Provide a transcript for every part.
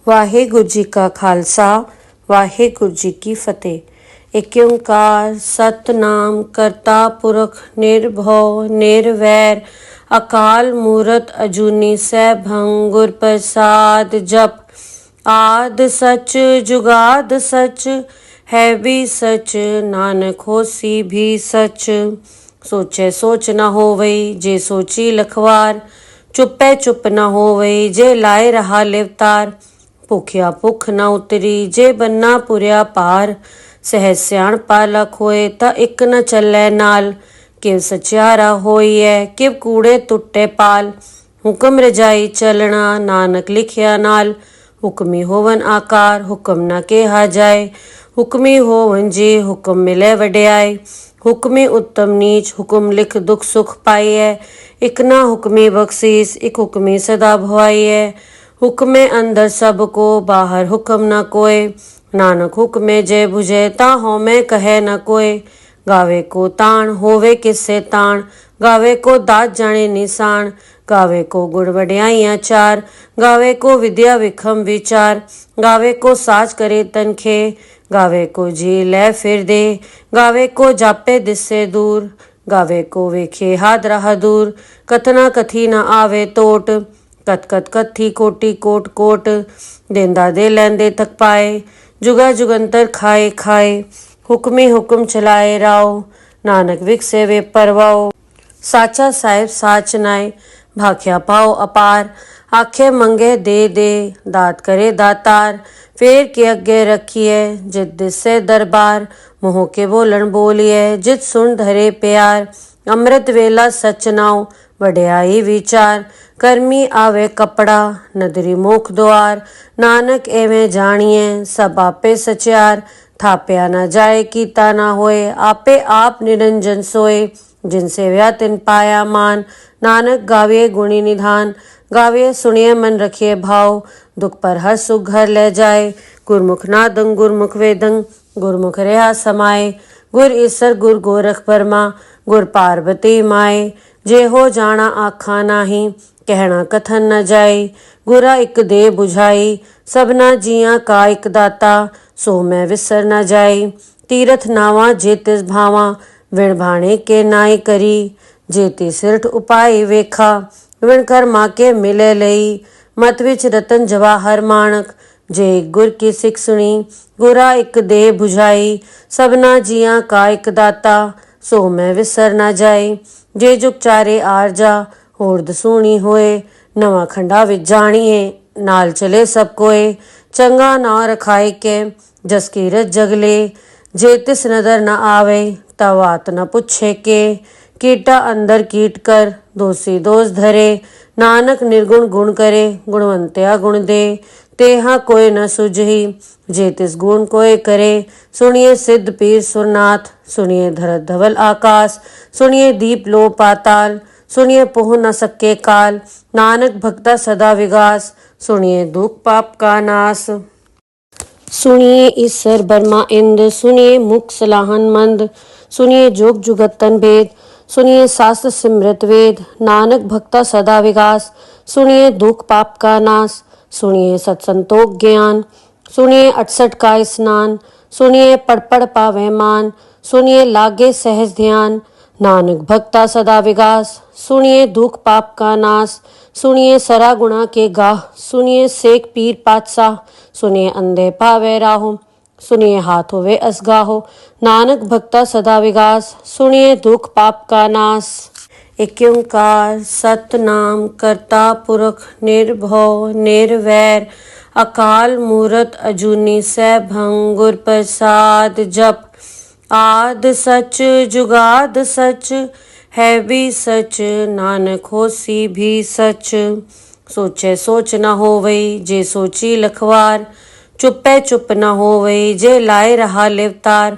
ਵਾਹਿਗੁਰੂ ਜੀ ਕਾ ਖਾਲਸਾ ਵਾਹਿਗੁਰੂ ਜੀ ਕੀ ਫਤਿਹ। ਏਕ ਓੰਕਾਰ ਸਤਨਾਮ ਕਰਤਾ ਪੁਰਖ ਨਿਰਭਉ ਨਿਰਵੈਰ ਅਕਾਲ ਮੂਰਤ ਅਜੂਨੀ ਸੈਭੰ ਗੁਰ ਪ੍ਰਸਾਦ ਜਪ। ਆਦ ਸਚ ਜੁਗਾਦ ਸਚ ਹੈ ਵੀ ਸਚ ਨਾਨਕ ਹੋਸੀ ਵੀ ਸਚ। ਸੋਚੈ ਸੋਚ ਨਾ ਹੋਵਈ ਜੇ ਸੋਚੀ ਲਖਵਾਰ ਚੁੱਪੈ ਚੁੱਪ ਨਾ ਹੋਵਈ ਜੇ ਲਾਏ ਰਹਾ ਲਿਵਤਾਰ। ਭੁਖਿਆ ਭੁੱਖ ਨਾ ਉਤਰੀ ਜੇ ਬੰਨਾ ਪੁਰਿਆ ਪਾਰ। ਸਹਿ ਸਿਆਣਪਾ ਲਖ ਹੋਏ ਤਾਂ ਇੱਕ ਨ ਚੱਲੈ ਨਾਲ। ਕਿਵ ਸਚਿਆਰਾ ਹੋਈਐ ਕਿਵ ਕੂੜੇ ਟੁੱਟੇ ਪਾਲ। ਹੁਕਮ ਰਜਾਈ ਚੱਲਣਾ ਨਾਨਕ ਲਿਖਿਆ ਨਾਲ। ਹੁਕਮੀ ਹੋਵਨ ਆਕਾਰ ਹੁਕਮ ਨਾ ਕਿਹਾ ਜਾਏ। ਹੁਕਮੀ ਹੋਵਨ ਜੀ ਹੁਕਮ ਮਿਲੇ ਵਡਿਆਈ। ਹੁਕਮੀ ਉੱਤਮ ਨੀਚ ਹੁਕਮ ਲਿਖ ਦੁਖ ਸੁਖ ਪਾਈਐ। ਇਕ ਨਾ ਹੁਕਮੀ ਬਖਸ਼ੀਸ ਇਕ ਹੁਕਮੀ ਸਦਾ ਭਵਾਈਐ। ਹੁਕਮੇ ਅੰਦਰ ਸਭ ਕੋ ਬਾਹਰ ਹੁਕਮ ਨਾ ਕੋਏ। ਨਾਨਕ ਹੁਕਮੇ ਜੇ ਬੁਝੇ ਤਾਂ ਹਉਮੈ ਕਹੈ ਨ ਕੋਏ। ਗਾਵੇ ਕੋ ਤਾਣ ਹੋਵੇ ਕਿਸੇ ਤਾਣ ਗਾਵੇ ਕੋ ਦਾਤ ਜਾਣੇ ਨਿਸ਼ਾਨ। ਗਾਵੇ ਕੋ ਗੁਣ ਵਡਿਆਈਆਂ ਚਾਰ ਗਾਵੇ ਕੋ ਵਿਦਿਆ ਵਿਖਮ ਵਿਚਾਰ। ਗਾਵੇ ਕੋ ਸਾਚ ਕਰੇ ਤਨਖੇ ਗਾਵੇ ਕੋ ਜੀ ਲੈ ਫਿਰ ਦੇ। ਗਾਵੇ ਕੋ ਜਾਪੇ ਦਿਸੇ ਦੂਰ ਗਾਵੇ ਕੋ ਵੇਖੇ ਹਾਦਰਾ ਹਦੂਰ। ਕਥਨਾ ਕਥੀ ਨ ਆਵੇ ਟੋਟ ਕਥ ਕਥ ਕਥੀ ਕੋਟੀ ਕੋਟ ਕੋਟ। ਦੇਂਦਾ ਦੇ ਲੈਂਦੇ ਥਕ ਪਾਏ ਜੁਗਾ ਜੁਗੰਤਰ ਖਾਏ ਖਾਏ। ਹੁਕਮੀ ਹੁਕਮ ਚਲਾਏ ਰਾਓ ਨਾਨਕ ਵਿਖਸੇ ਵੇ ਪਰਵਾਓ। ਸਾਚਾ ਸਾਹਿਬ ਸਾਚ ਨਾਏ ਭਾਖਿਆ ਪਾਓ ਅਪਾਰ। ਆਖੇ ਮੰਗੇ ਦੇ ਦੇ ਦਾਤ ਕਰੇ ਦਾਤਾਰ। ਫੇਰ ਕੇ ਅੱਗੇ ਰੱਖੀਐ ਜਿਤ ਦਿਸੇ ਦਰਬਾਰ। ਮੋਹ ਕੇ ਬੋਲਣ ਬੋਲੀਐ ਜਿਤ ਸੁਣ ਧਰੇ ਪਿਆਰ। ਅੰਮ੍ਰਿਤ ਵੇਲਾ ਸਚ ਨਾਉ ਵਡਿਆਈ ਵਿਚਾਰ। ਕਰਮੀ ਆਵੇ ਕਪੜਾ ਨਦਰੀ ਮੋਖ ਦੁਆਰ। ਨਾਨਕ ਐਵੇਂ ਜਾਣੀਐ ਸਭ ਆਪੇ ਸਚਿਆਰ। ਥਾਪਿਆ ਨਾ ਜਾਏ ਕੀਤਾ ਨਾ ਹੋਏ ਆਪੇ ਆਪ ਨਿਰੰਜਨ ਸੋਏ। ਜਿਨ ਸੇਵਿਆ ਤਿਨ ਪਾਇਆ ਮਾਨ ਨਾਨਕ ਗਾਵੀਏ ਗੁਣੀ ਨਿਧਾਨ। ਗਾਵੀਏ ਸੁਣੀਏ ਮਨ ਰਖੀਏ ਭਾਉ ਦੁਖ ਪਰ ਹਰ ਸੁਖ ਘਰ ਲੈ ਜਾਏ। ਗੁਰਮੁਖ ਨਾਦੰ ਗੁਰਮੁਖ ਵੇਦੰ ਗੁਰਮੁਖ ਰਿਹਾ ਸਮਾਏ। ਗੁਰ ਈਸਰ ਗੁਰ ਗੋਰਖ ਬਰਮਾ ਗੁਰ ਪਾਰਬਤੀ ਮਾਏ। ਜੇ ਹੋ ਜਾਣਾ ਆਖਾਂ ਨਾਹੀ ਕਹਿਣਾ ਕਥਨ ਨ ਜਾਈ। ਗੁਰਾ ਇੱਕ ਦੇ ਬੁਝਾਈ ਸਭਨਾ ਜੀਆਂ ਕਾ ਇੱਕ ਦਾਤਾ। ਸੋ ਮੈਂ ਵਿਸਰ ਨ ਜਾਈ। ਤੀਰਥ ਨਾਵਾਂ ਜੇ ਤਿਸ ਭਾਵਾਂ ਵਿਣ ਭਾਣੇ ਕੇ ਨਾਈ ਕਰੀ। ਜੇ ਤੀ ਸਿਰਠ ਉਪਾਈ ਵੇਖਾ ਵਿਣ ਕਰਮਾ ਕੇ ਮਿਲੇ ਲਈ। ਮਤ ਵਿੱਚ ਰਤਨ ਜਵਾਹਰ ਮਾਣਕ ਜੇ ਗੁਰ ਕੀ ਸਿੱਖ ਸੁਣੀ। ਗੁਰਾ ਇੱਕ ਦੇ ਬੁਝਾਈ ਸਭਨਾ ਜੀਆਂ ਕਾ ਇੱਕ ਦਾਤਾ। ਸੋ ਮੈਂ ਵਿਸਰ ਨ ਜਾਈ। ਜੇ ਜੁਗ ਚਾਰੇ ਆਰਜਾ ਹੋਰ ਦਸੂਣੀ ਹੋਏ। ਨਵਾਂ ਖੰਡਾ ਵਿੱਚ ਜਾਣੀਏ ਨਾਲ ਚਲੇ ਸਭ ਕੋਏ। ਚੰਗਾ ਨਾ ਰਖਾਈ ਕੇ ਜਸ ਕੀਰਤ ਜਗਲੇ। ਜੇ ਤਿਸ ਨਦਰ ਨ ਆਵੇ ਤਾ ਵਾਤ ਨ ਪੁੱਛੇ ਕੇ। ਕੀਟਾ ਅੰਦਰ ਕੀਟ ਕਰ ਦੋਸੀ ਦੋਸ ਧਰੇ। ਨਾਨਕ ਨਿਰਗੁਣ ਗੁਣ ਕਰੇ ਗੁਣਵੰਤਿਆ ਗੁਣ ਦੇ। ਤੇਹਾ ਕੋਈ ਨ ਸੁਝਈ ਜੇ ਤਿਸ ਗੁਣ ਕੋਏ ਕਰੇ। ਸੁਣੀਏ ਸਿੱਧ ਪੀਰ ਸੁਰਨਾਥ ਸੁਣੀਏ ਧਰਤ ਧਵਲ ਆਕਾਸ। ਸੁਣੀਏ ਦੀਪ ਲੋ ਪਾਤਾਲ ਸੁਣੀਏ ਪਹੁ ਨ ਸਕੇ ਕਾਲ। ਨਾਨਕ ਭਗਤਾ ਸਦਾ ਵਿਗਾਸ ਸੁਣੀਏ ਦੁਖ ਪਾਪ ਕਾ ਨਾਸ। ਸੁਣੀਏ ਈਸਰ ਬਰਮਾ ਇੰਦ ਸੁਣੀਏ ਮੁਖ ਸਲਾਹਨ ਮੰਦ। ਸੁਣੀਏ ਜੁਗ ਜੁਗਤਨ ਭੇਦ ਸੁਣੀਏ शास्त्र सिमरत वेद। नानक भक्ता सदा विगास सुनिए दुख पाप का नाश। सुनिए सत्संतोख ज्ञान सुनिए 68 का स्नान। सुनिए पढ़ पढ़ पावे मान सुनिए लागे सहज ध्यान। नानक भक्ता सदा विगास सुनिए दुख पाप का नाश। सुनिए सरा गुणा के गाह सुनिए सेक पीर पातशाह। सुनिए अंधे पावे राहो सुनिए हाथ होवे असगाहो। नानक भक्ता सदा विगास सुनिए दुख पाप का नाश। ਏਕ ਓੰਕਾਰ ਸਤਨਾਮ ਕਰਤਾ ਪੁਰਖ ਨਿਰਭਉ ਨਿਰਵੈਰ ਅਕਾਲ ਮੂਰਤ ਅਜੂਨੀ ਸੈਭੰ ਗੁਰ ਪ੍ਰਸਾਦ ਜਪ। ਆਦ ਸਚ ਜੁਗਾਦ ਸਚ ਹੈ ਵੀ ਸਚ ਨਾਨਕ ਹੋਸੀ ਵੀ ਸਚ। ਸੋਚੈ ਸੋਚ ਨਾ ਹੋਵਈ ਜੇ ਸੋਚੀ ਲਖਵਾਰ। ਚੁੱਪੈ ਚੁੱਪ ਨਾ ਹੋਵਈ ਜੇ ਲਾਏ ਰਹਾ ਲਿਵਤਾਰ।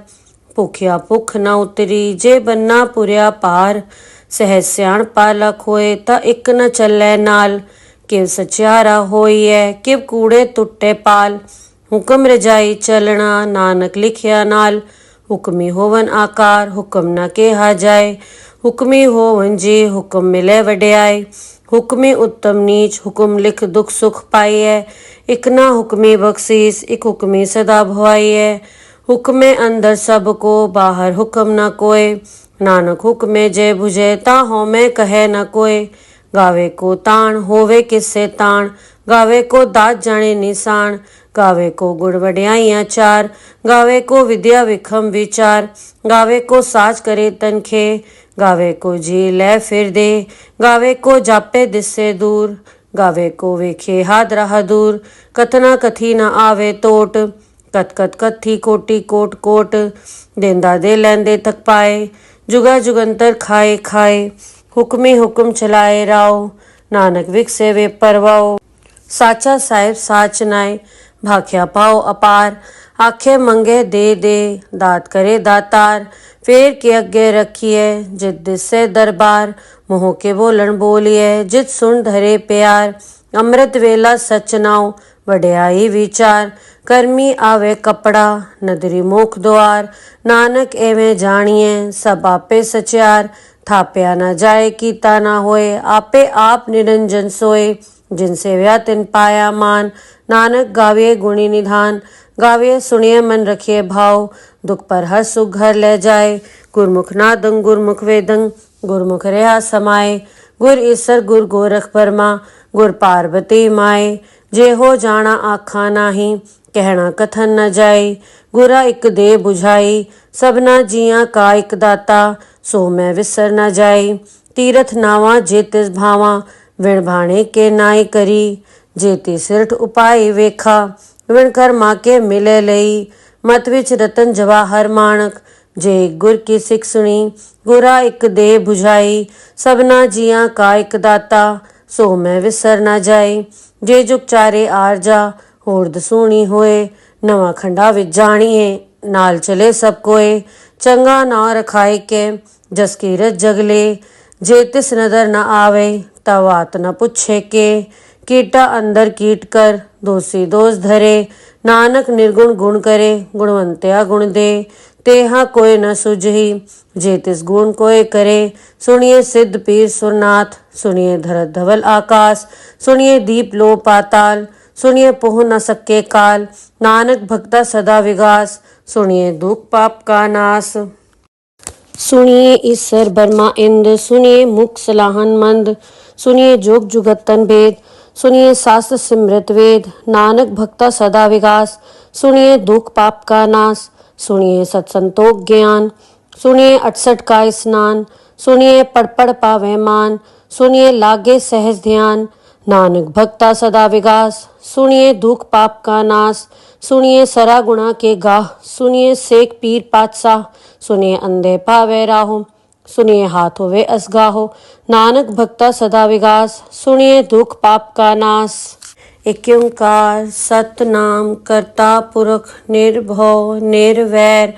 ਭੁਖਿਆ ਭੁੱਖ ਨਾ ਉਤਰੀ ਜੇ ਬੰਨਾ ਪੁਰਿਆ ਪਾਰ। ਸਹਿ ਸਿਆਣਪਾ ਲਖ ਹੋਏ ਤਾਂ ਇੱਕ ਨ ਚੱਲੈ ਨਾਲ। ਕਿਵ ਸਚਿਆਰਾ ਹੋਈਐ ਕਿਵ ਕੂੜੇ ਟੁੱਟੇ ਪਾਲ। ਹੁਕਮ ਰਜਾਈ ਚੱਲਣਾ ਨਾਨਕ ਲਿਖਿਆ ਨਾਲ। ਹੁਕਮੀ ਹੋਵਨ ਆਕਾਰ ਹੁਕਮ ਨਾ ਕਿਹਾ ਜਾਏ। हुक्मी हो वंजे हुक्म मिले वड्याई। हुक्मी उत्तम नीच हुक्म लिख दुख सुख पाइए। इक ना हुक्मी बख्शीस इक हुक्मी सदा भवाइए। हुक्मे अंदर सबको बाहर हुक्म न कोय। नानक हुक्मे जय बुझे ता होमे कहे न कोय। गावे को ताण होवे किससे ताण। गावे को दात जाने निशान। गावे को गुण वड्याइयां चार। गावे को विद्या विखम विचार। गावे को साज करे तनखे। गावे को जी ले फिर दे। गावे को जापे दिससे दूर। गावे को वेखे हाथ राह दूर। कथना कथी न आवे टोट। कत कत कथी कोटि कोट कोट। देंदा दे लैंदे थक पाए। जुगा जुगंतर खाए खाए। हुक्मी हुक्म चलाए राव। नानक विकसे वे परवाओ। साचा साहिब साच नाय भाख्या पाओ अपार। आखे मंगे दे दात करे दातार। फेर के अगे रखिए जित दिसे दरबार। मोह के बोलन बोलिए जित सुन धरे प्यार। अमृत वेला सच नाव वड्याई विचार। कर्मी आवे कपड़ा नदरी मुख द्वार। नानक एवें जानिए सब आपे सचार। थाप्या न जाए कीता ना होए आपे आप निरंजन सोए। जिनसे व्या तिन पाया मान। नानक गाविए गुणी निधान। गाविए सुनिए मन रखिए भाव। दुख पर हर सुख घर ले जाए। गुरमुख नादंग गुरमुख वेदंग गुरमुख रहा समाए। गुर ईसर गुर गोरख परमा गुर पार्वती माए। जे हो जाना आखा नाही कहना कथन न जाए। गुरा इक दे बुझाई सबना जिया का इक दाता। सो मैं विसर न जाए। तीरथ नावा जे तिस भावा विण भाणे के नाई करी। जेती सिरठ उपाय वेखा विण कर्मा के मिले लई। मत विच रतन जवाहर माणक जे गुर की सिख सुनी। गुरा इक दे बुझाई सबना जिया का इक दाता। सो मैं विसर न जाए। जे जुग चारे आरजा होर दसूणी होए। नवा खंडा विच जानिए नाल चले सब कोए। चंगा ना रखाए के जस कीरत जगले। जे तिस नदर न आवे तब बात न पुछे के। कीटा अंदर कीट कर दोषी दोष धरे। नानक निर्गुण गुण करे गुणवंत्या गुण दे। तेहा कोय न सुझही जे तिस गुण कोय करे। सुनिए सिद्ध पीर सुरनाथ सुनिए धरत धवल आकाश। सुनिए दीप लो पाताल सुनिए पोह न सके काल। नानक भक्ता सदा विगास सुनिए दुख पाप का नाश। सुनिए ईश्वर बर्मा इंद सुनिए मुख सलाहन मंद। सुनिए जोग जुगतन भेद सुनिए शास्त्र सिमृत वेद। नानक भक्ता सदा विगास सुनिए दुख पाप का नाश। सुनिए सत्संतोख ज्ञान सुनिए 68 का स्नान। सुनिए पढ़ पढ़ पावे मान सुनिए लागे सहज ध्यान। नानक भक्ता सदा विगास सुनिए दुख पाप का नाश। सुनिए सरा गुणा के गाह सुनिए सेक पीर पातशाह। सुनिए अंधे पावे राहो सुनिए हाथ होवे असगाहो। नानक भक्ता सदा विगास सुनिए दुख पाप का नाश। एक ओंकार सतनाम करता पुरख निर्भव निर्वैर।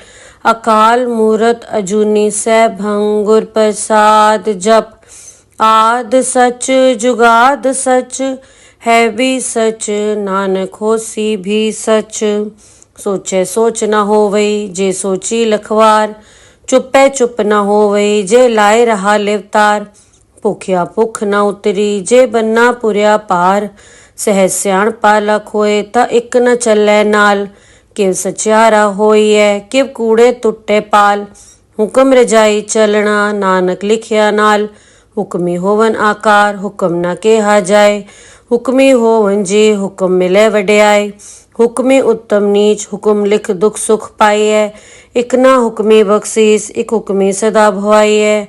अकाल मूरत अजूनी सैभं गुर प्रसाद जप। आद सच जुगाद सच है भी सच नानक होसी भी सच। सोचे सोच न होवई जे सोची लखवार। चुपे चुप न होवई जे लाए रहा लिवतार। भुखिया भुख न उतरी जे बन्ना पुरिया पार। सहज सियाण पालक होए ता इक न चलै नाल। किव सचियारा होइए किव कूड़े टुटे पाल। हुक्म रजाई चलना नानक लिखिया नाल। हुक्मी होवन आकार हुक्म न केहा जाए। हुक्मी होवन जे हुक्म मिले वड्याई। हुक्मी उत्तम नीच हुक्म लिख दुख सुख पाइए। इक ना हुक्मी बख्शीस इक हुक्मी सदा भवाइए।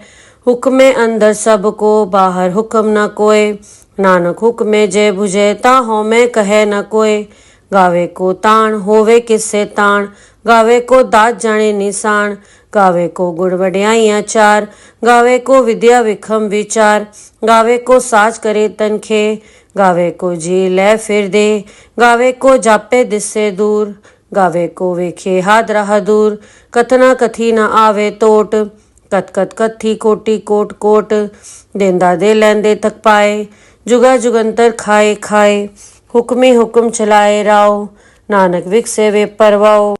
हुक्मे अंदर सबको बाहर हुक्म न कोय। नानक हुक्मे जय बुझे ता होमे कहे न कोय। गावे को ताण होवे किससे ताण। गावे को दात जाने निशान। गावे को गुण वड्याइयां चार। गावे को विद्या विखम विचार। गावे को साज करे तनखे। गावे को जी ले फिर दे। गावे को जापे दिससे दूर। गावे को वेखे हाथ राह दूर। कथना कथी न आवे टोट। कत कत कथी कोटि कोट कोट। देंदा दे लैंदे थक पाए। जुगा जुगंतर खाए खाए। हुक्मी हुक्म चलाए राव। नानक विकसे वे परवाओ।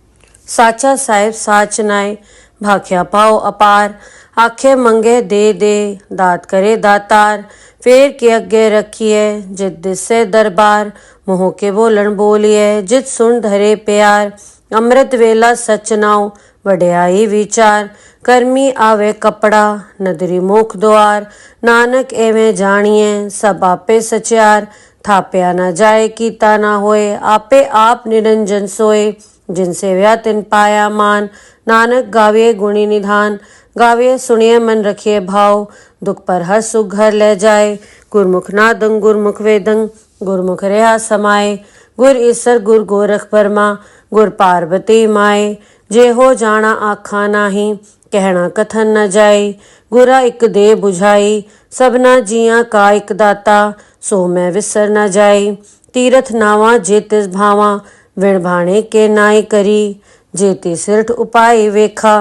साचा साहिब साच नाय भाख्या पाओ अपार। आखे मंगे दे दात करे दातार। फेर के अगे रखिए जित दिसे दरबार। मोह के बोलन बोलिए जित सुन धरे प्यार। अमृत वेला सच नाव वड्याई विचार। कर्मी आवे कपड़ा नदरी मुख द्वार। नानक एवें जानिए सब आपे सचार। थाप्या न जाए कीता न होए आपे आप निरंजन सोए। जिनसे व्या तिन पाया मान। नानक गावे गुणी निधान। गावे सुनिए मन रखिए भाव। दुख पर हर सुख घर ले जाए। गुरमुख नादं गुरमुख वेदं गुरमुख रहा समाए। गुर ईसर गुर गोरख बर्मा गुर पार्वती माए। जे हो जाना आखा नाही कहना कथन न जाए। गुरा इक दे बुझाई सबना जिया का इक दाता। सो मैं विसर न जाए। तीरथ नावा जे तिस भावा विण भाणे के नाई करी। जेती सिरठ उपाय वेखा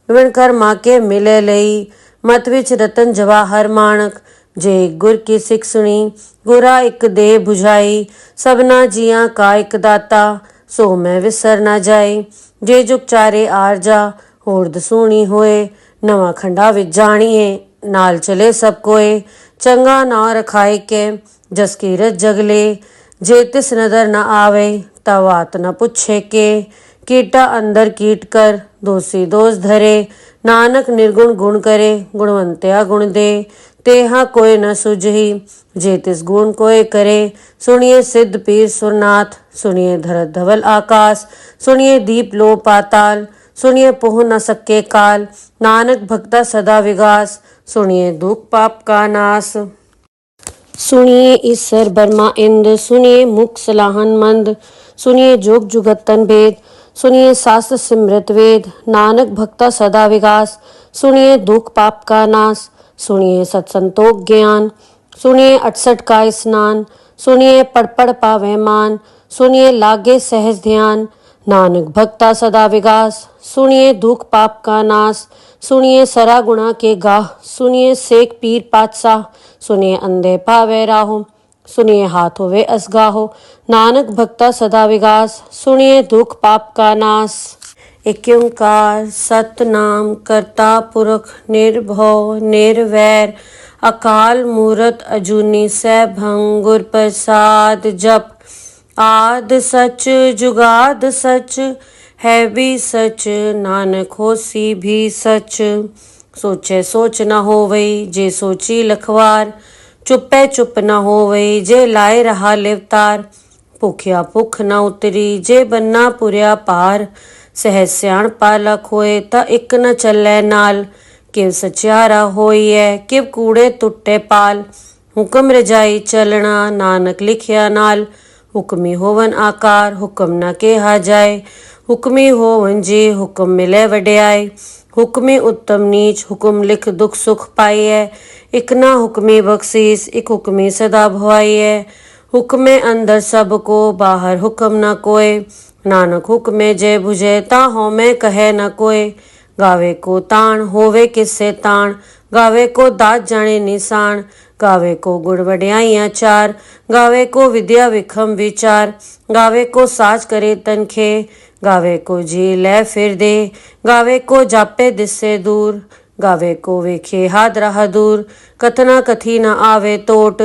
विण कर्मा के मिले लई। मत विच रतन जवाहर माणक जे गुर की सिख सुनी। गुरा इक दे बुझाई सबना जिया का इक दाता। सो मैं विसर न जाए। जे जुग चारे आरजा होड़ दसूणी होए। नवा खंडा विच जानिए नाल चले सब कोए। चंगा नाव रखाए के जस कीरत जगले। जे तिस नदर न आवे तवात न पुछे के। कीटा अंदर कीट कर दोषी दोष धरे। नानक निर्गुण गुण करे गुणवंत्या गुण दे। तेहा कोय न सुझही जे तिस गुण कोय करे। सुनिए सिद्ध पीर सुरनाथ सुनिए धरत धवल आकाश। सुनिए दीप लो पाताल सुनिए पोह न सके काल। नानक भक्ता सदा विगास सुनिए दुख पाप का नाश। सुनिए ईसर बर्मा इंद सुनिए मुख सलाहन मंद। सुनिए जोग जुगतन भेद सुनिए शास्त्र सिमृत वेद। नानक भक्ता सदा विगास सुनिए दुख पाप का नाश। सुनिए सत्संतोख ज्ञान सुनिए 68 का स्नान। सुनिए पढ़ पढ़ पावे मान सुनिए लागे सहज ध्यान। नानक भक्ता सदा विगास सुनिए दुख पाप का नाश। सुनिए सरा गुणा के गाह सुनिए सेक पीर पातशाह। सुनिए अंधे पावे राहो सुनिए हाथ होवे असगाहो। नानक भक्ता सदा विगास सुनिए दुख पाप का नाश। एक ओंकार सतनाम करता पुरख निर्भव निर्वैर। अकाल मूरत अजूनी सैभं गुर प्रसाद जप। आद सच जुगाद सच है भी सच नानक होसी भी सच। सोचे सोच न होवई जे सोची लखवार। चुपे चुप न होवई जे लाए रहा लिवतार। भुखिया भुख न उतरी जे बन्ना पुरिया पार। सहज सियाण पालक होए ता इक न चलै नाल। किव सचियारा होइए किव कूड़े टुटे पाल। हुक्म रजाई चलना नानक लिखिया नाल। हुक्मी होवन आकार हुक्म न केहा जाए। हुक्मी होवन जी हुक्म मिले वड्याई। हुक्मी उत्तम नीच हुक्म लिख दुख सुख पाइए। इक ना हुक्मी बख्शीस इक हुक्मी सदा भवाइए। हुक्मे अंदर सबको बाहर हुक्म न कोय। नानक हुक्मे जय बुझे ता होमे कहे न कोय। गावे को ताण होवे किससे ताण। गावे को दात जाने निशान। गावे को गुण वड्याइयां चार। गावे को विद्या विखम विचार। गावे को साज करे तनखे। गावे को जी ले फिर दे। गावे को जापे दिससे दूर। गावे को वेखे हाथ राह दूर। कथना कथी न आवे टोट।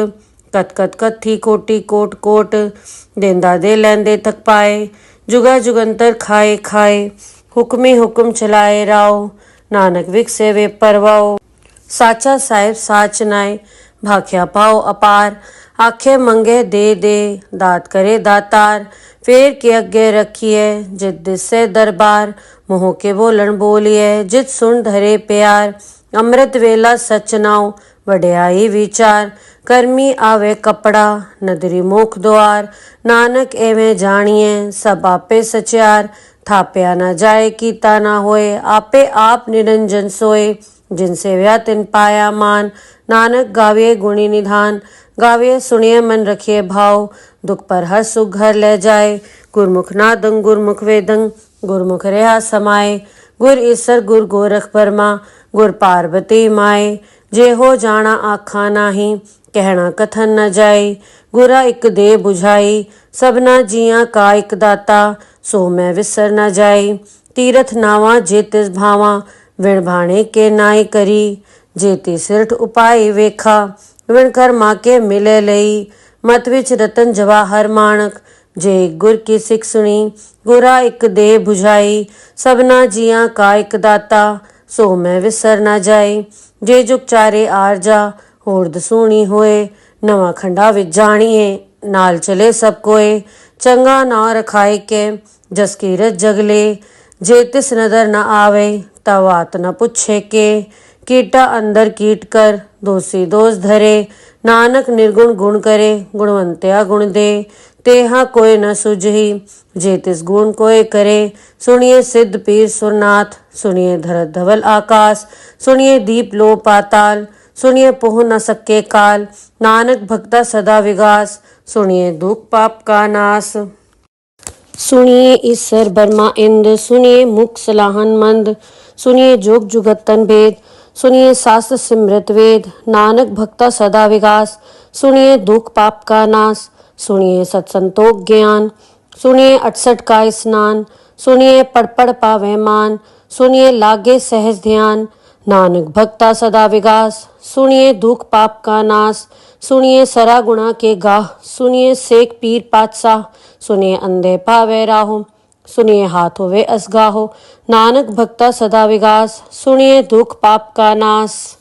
कत कत कथी कोटि कोट कोट। देंदा दे लैंदे थक पाए। जुगा जुगंतर खाए खाए। हुक्मी हुक्म चलाए राव। नानक विकसे वे परवाओ। साचा साहिब साच नाय भाख्या पाओ अपार। आखे मंगे दे दात करे दातार। फेर के अगे रखिए जित दिसे दरबार। मोह के बोलन बोलिए जित सुन धरे प्यार। अमृत वेला सच नाव वड्याई विचार। कर्मी आवे कपड़ा नदरी मुख द्वार। नानक एवें जानिए सब आपे सचार। थाप्या न जाए कीता न होए आपे आप निरंजन सोए। जिनसे व्या तिन पाया मान। नानक गावे गुणी निधान। गावे सुनिए मन रखिए भाव। दुख पर हर सुख घर ले जाए। गुरमुख नादं गुरमुख वेदं गुरमुख रहा समाए। गुर ईसर गुर गोरख बर्मा गुर पार्वती माए। जे हो जाना आखा नाही कहना कथन न जाए। गुरा इक दे बुझाई सबना जिया का इक दाता। सो मैं विसर न जाए। तीरथ नावा जे तिस भावा विण भाणे के नाई करी, जेती सिरठ उपाय वेखा, विण कर्मा के मिले लई, मत विच रतन जवाहर माणक, जे गुर की सिख सुनी, गुरा एक दे बुझाई, सबना जियां का एक दाता, सो मैं विसर ना जाई, जे जुग चारे आरजा, होर दसूणी होए, नवा खंडा विच जाणीए, नाल चले सब कोए, चंगा ना रखाए के, जस कीरत जगले, जे तिस नदर न आवे, तवात न पुछे के, कीटा अंदर कीट कर, दोषी दोष धरे, नानक निर्गुण गुण करे, गुणवंत्या गुण दे, तेहा कोई न सुझही, जे तिस गुण कोय करे, सुनिए सिद्ध पीर सुरनाथ, सुनिए धरत धवल आकाश, सुनिए दीप लो पाताल, सुनिए पोह न सके काल, नानक भक्ता सदा विगास, सुनिए दुख पाप का नाश। सुनिए ईश्वर बर्मा इंद, सुनिए मुख सलाहन मंद, सुनिए जोग जुगतन भेद, सुनिए शास्त्र सिमृत वेद, नानक भक्ता सदा विगास, सुनिए दुख पाप का नाश, सुनिए सत्संतोख ज्ञान, सुनिए 68 का स्नान, सुनिए पढ़ पढ़ पावे मान, सुनिए लागे सहज ध्यान, नानक भक्ता सदा विगास, सुनिए दुख पाप का नाश, सुनिए सरा गुणा के गाह, सुनिए सेक पीर पातशाह, सुनिए अंधे पावे राहो, सुनिए हाथ होवे असगाहो, नानक भक्ता सदा विगास, सुनिए दुख पाप का नाश।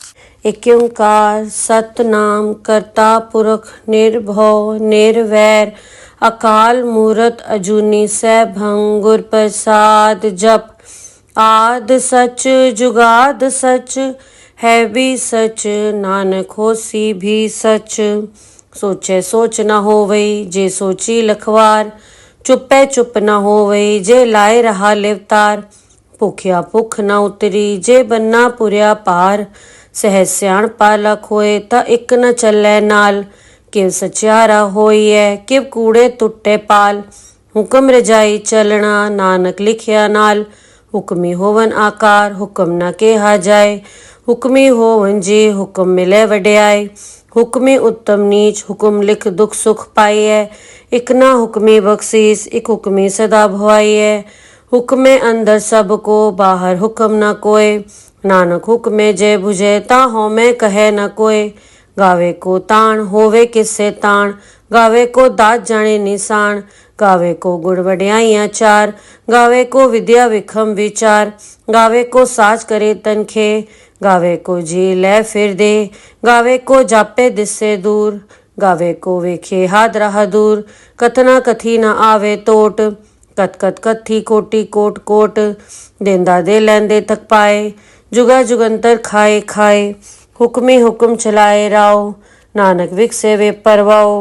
एक ओंकार सतनाम करता पुरख निर्भव निर्वैर, अकाल मूरत अजूनी सैभं, गुर प्रसाद जप। आद सच जुगाद सच, है भी सच, नानक होसी भी सच। सोचे सोच न होवई, जे सोची लखवार, चुपे चुप न होवई, जे लाए रहा लिवतार। भुखिया भुख न उतरी, जे बन्ना पुरिया पार, सहज सियाण पालक होए, ता इक न चलै नाल। किव सचियारा होइए, किव कूड़े टुटे पाल। हुक्म रजाई चलना, नानक लिखिया नाल। हुक्मी होवन आकार, हुक्म न केहा जाए। हुक्मी होवन जी, हुक्म मिले वड्याई। हुक्मी उत्तम नीच, हुक्म लिख दुख सुख पाइए। इक ना हुक्मी बख्शीस, इक हुक्मी सदा भवाइए। हुक्मे अंदर सबको, बाहर हुक्म न कोय। नानक हुक्मे जय बुझे, ता होमे कहे न कोय। गावे को ताण, होवे किससे ताण। गावे को दात जाने निशान। गावे को गुण वड्याइयां चार। गावे को विद्या विखम विचार। गावे को साज करे तनखे। गावे को जी ले फिर दे। गावे को जापे दिससे दूर। गावे को वेखे हाथ रहा दूर। कथना कथी न आवे टोट। कत कत कथी कोटि कोट कोट। देंदा दे लैंदे थक पाए। जुगा जुगंतर खाए खाए। हुक्मी हुक्म चलाए राव। नानक विकसे वे परवाओ।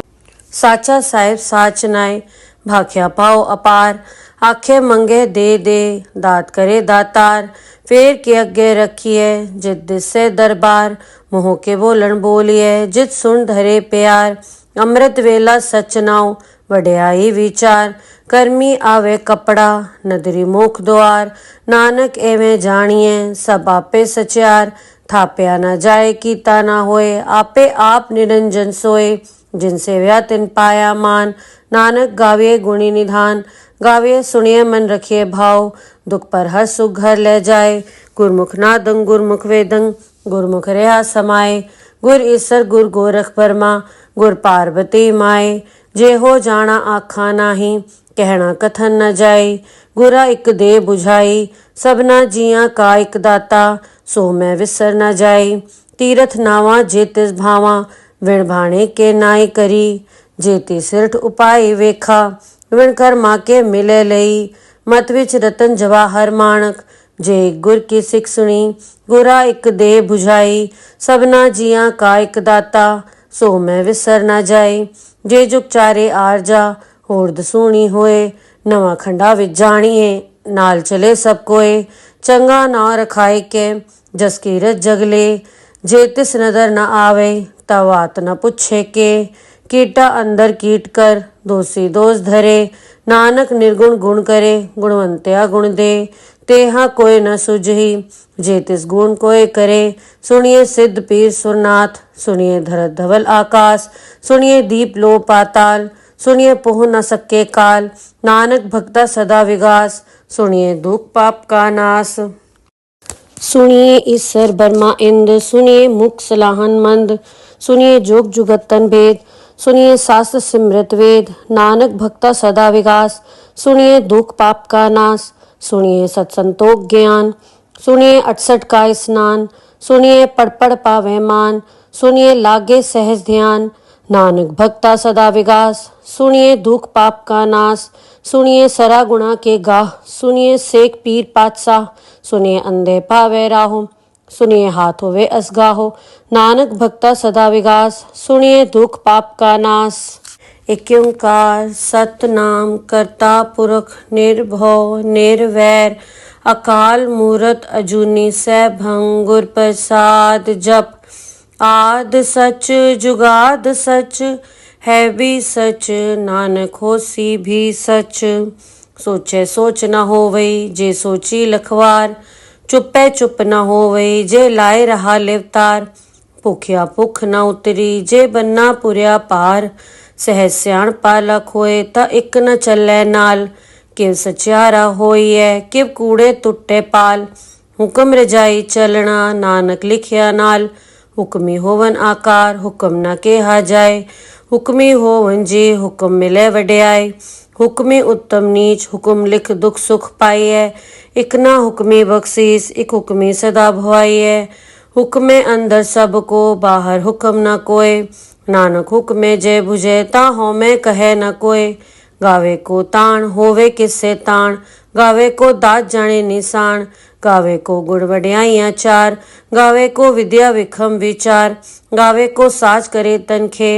साचा साहिब साच नाय, भाख्या पाओ अपार। आखे मंगे दे दे, दात करे दातार। फेर के अगे रखिए, जित दिसे दरबार। मोह के बोलन बोलिए, जित सुन धरे प्यार। अमृत वेला सच नाव, वड्याई विचार। कर्मी आवे कपड़ा, नदरी मुख द्वार। नानक एवें जानिए, सब आपे सचियार। थाप्या न जाए कीता न होए, आपे आप निरंजन सोए। जिनसे व्या तिन पाया मान। नानक गाविए गुणी निधान। गाविए सुनिए मन रखिए भाव। दुख पर हर सुख घर ले जाए। गुरमुख नादं गुरमुख वेदं, गुरमुख रहा समाए। गुर ईसर गुर गोरख बर्मा, गुर पार्वती माए। जे हो जाना आखा नाही, कहना कथन न जाए। गुरा एक दे बुझाई, सबना जियां का एक दाता। सो मैं विसर न जाई। तीरथ नावा जे तिस भावा, विण भाणे के नाई करी। जेती सिरठ उपाय वेखा, विण कर्मा के मिले लई। मत विच रतन जवाहर माणक, जे गुर की सिख सुनी। गुरा एक दे बुझाई, सबना जियां का एक दाता। सो मैं विसर न जाई। जे जुग चारे आरजा, होर दसूणी होए। नवा खंडा विच जाणीए, नाल चले सब कोए। चंगा ना रखाए के, जस कीरत जगले। जे तिस नदर न आवे, तवात न पुछे के। कीटा अंदर कीट कर, दोषी दोष धरे। नानक निर्गुण गुण करे, गुणवंत्या गुण दे। तेहा कोई न सुझही, जे तिस गुण कोय करे। सुनिए सिद्ध पीर सुरनाथ, सुनिए धरत धवल आकाश। सुनिए दीप लो पाताल। सुनिए पोह न सके काल। नानक भक्ता सदा विगास, सुनिए दुख पाप का नाश। सुनिए ईसर बर्मा इंद, सुनिए मुख सलाहन मंद, सुनिए जोग जुगतन भेद, सुनिए शास्त्र सिमृत वेद, नानक भक्ता सदा विगास, सुनिए दुख पाप का नाश, सुनिए सत्संतोख ज्ञान, सुनिए 68 का स्नान, सुनिए पढ़ पढ़ पावे मान, सुनिए लागे सहज ध्यान, नानक भक्ता सदा विगास, सुनिए दुख पाप का नाश, सुनिए सरा गुणा के गाह, सुनिए सेक पीर पातशाह, सुनिए अंधे पावे राहो, सुनिए हाथ होवे असगाहो, नानक भक्ता सदा विगास, सुनिए दुख पाप का नाश। एक ओंकार सतनाम करता पुरख निर्भव निर्वैर अकाल मूरत अजूनी सैभं गुर प्रसाद जप। आद सच जुगाद सच है भी सच, नानक होसी भी सच। सोचे सोच न होवई जे सोची लखवार, चुपे चुप न होवई जे लाए रहा लिवतार। भुखिया भुख न उतरी जे बन्ना पुरिया पार, सहज सियाण पालक होए ता इक न चलै नाल। किव सचियारा होइए किव कूड़े टुटे पाल, हुक्म रजाई चलना नानक लिखिया नाल। हुक्मी होवन आकार हुक्म न केहा जाए, हुक्मी होवन जी हुक्म मिले वड्याई। हुक्मी उत्तम नीच हुक्म लिख दुख सुख पाइए, इक ना हुक्मी बख्शीस इक हुक्मी सदा भवाइए। हुक्मे अंदर सबको बाहर हुक्म न कोय, नानक हुक्मे जय बुझे ता होमे कहे न कोय। गावे को ताण होवे किससे ताण, गावे को दात जाने निशान। गावे को गुण वड्याइयां चार, गावे को विद्या विखम विचार। गावे को साज करे तनखे,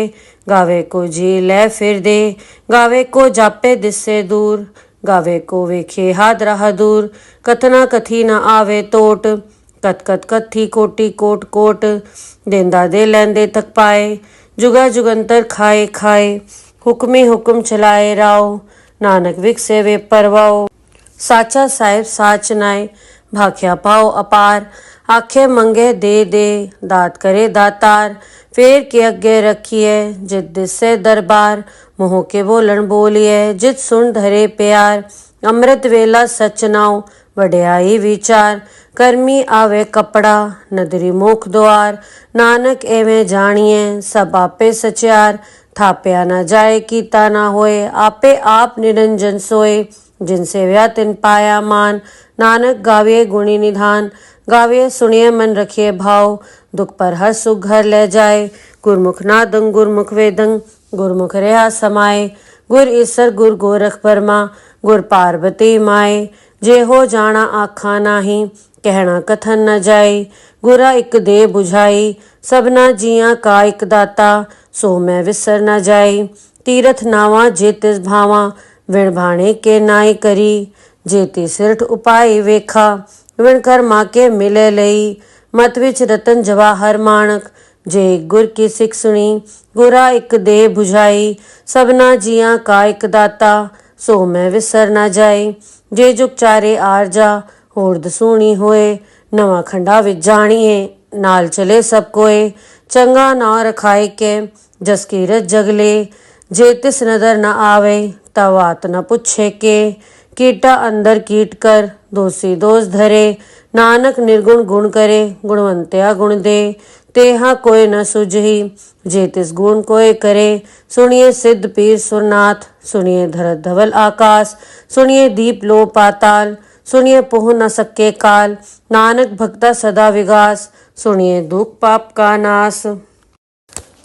गावे को जी ले फिर दे। गावे को जापे दिससे दूर, गावे को वेखे हाथ राह दूर। कथना कथी न आवे टोट, कत कत कथी कोटि कोट कोट। देंदा दे लैंदे तक पाए, जुगा जुगंतर खाए खाए। हुक्मी हुक्म चलाए राव, नानक विकसे वे परवाओ। साचा साहिब साच नाय, भाख्या पाओ अपार। आखे मंगे दे दे, दात करे दातार। फेर के अगे रखिए जित दिसे दरबार, मोह के बोलन बोलिए जित सुन धरे प्यार। अमृत वेला सच नाव वड्याई विचार, कर्मी आवे कपड़ा नदरी मुख द्वार। नानक एवें जानिए सब आपे सचार, थाप्या न जाए कीता ना होए। आपे आप निरंजन सोए, जिनसे व्या तिन पाया मान। नानक गाविए गुणी निधान, गाविए सुनिए मन रखिए भाव। दुख पर हर सुख घर ले जाए, गुरमुख नादं गुरमुख वेदं। गुरमुख रहा समाए, गुर ईसर गुर गोरख बर्मा। गुर पार्वती माए, जे हो जाना आखा नाही। कहना कथन न जाए, गुरा इक दे बुझाई। सबना जिया का इक दाता, सो मैं विसर न जाए। तीरथ नावा जे तिस भावा, विण भाणे के नाई करी। जेती सिरठ उपाय वेखा, विण कर्मा के मिले लई। मत विच रतन जवाहर माणक, जे गुर की सिख सुनी। गुरा इक दे बुझाई, सबना जिया का इक दाता। सो मैं विसर न जाए, जे जुग चारे आरजा। होर दसूणी होए, नवा खंडा विच जानिए। नाल चले सब कोए, चंगा नाव रखाए के। जस कीरत जगले, जे तिस नदर न आवे। तब आत न पुछे के, कीटा अंदर कीट कर। दोषी दोष धरे, नानक निर्गुण गुण करे। गुणवंत्या गुण दे, तेहा कोय न सुझही। जे तिस गुण कोय करे, सुनिए सिद्ध पीर सुरनाथ। सुनिए धरत धवल आकाश, सुनिए दीप लो पाताल। सुनिए पोह न सके काल, नानक भक्ता सदा विगास। सुनिए दुख पाप का नाश।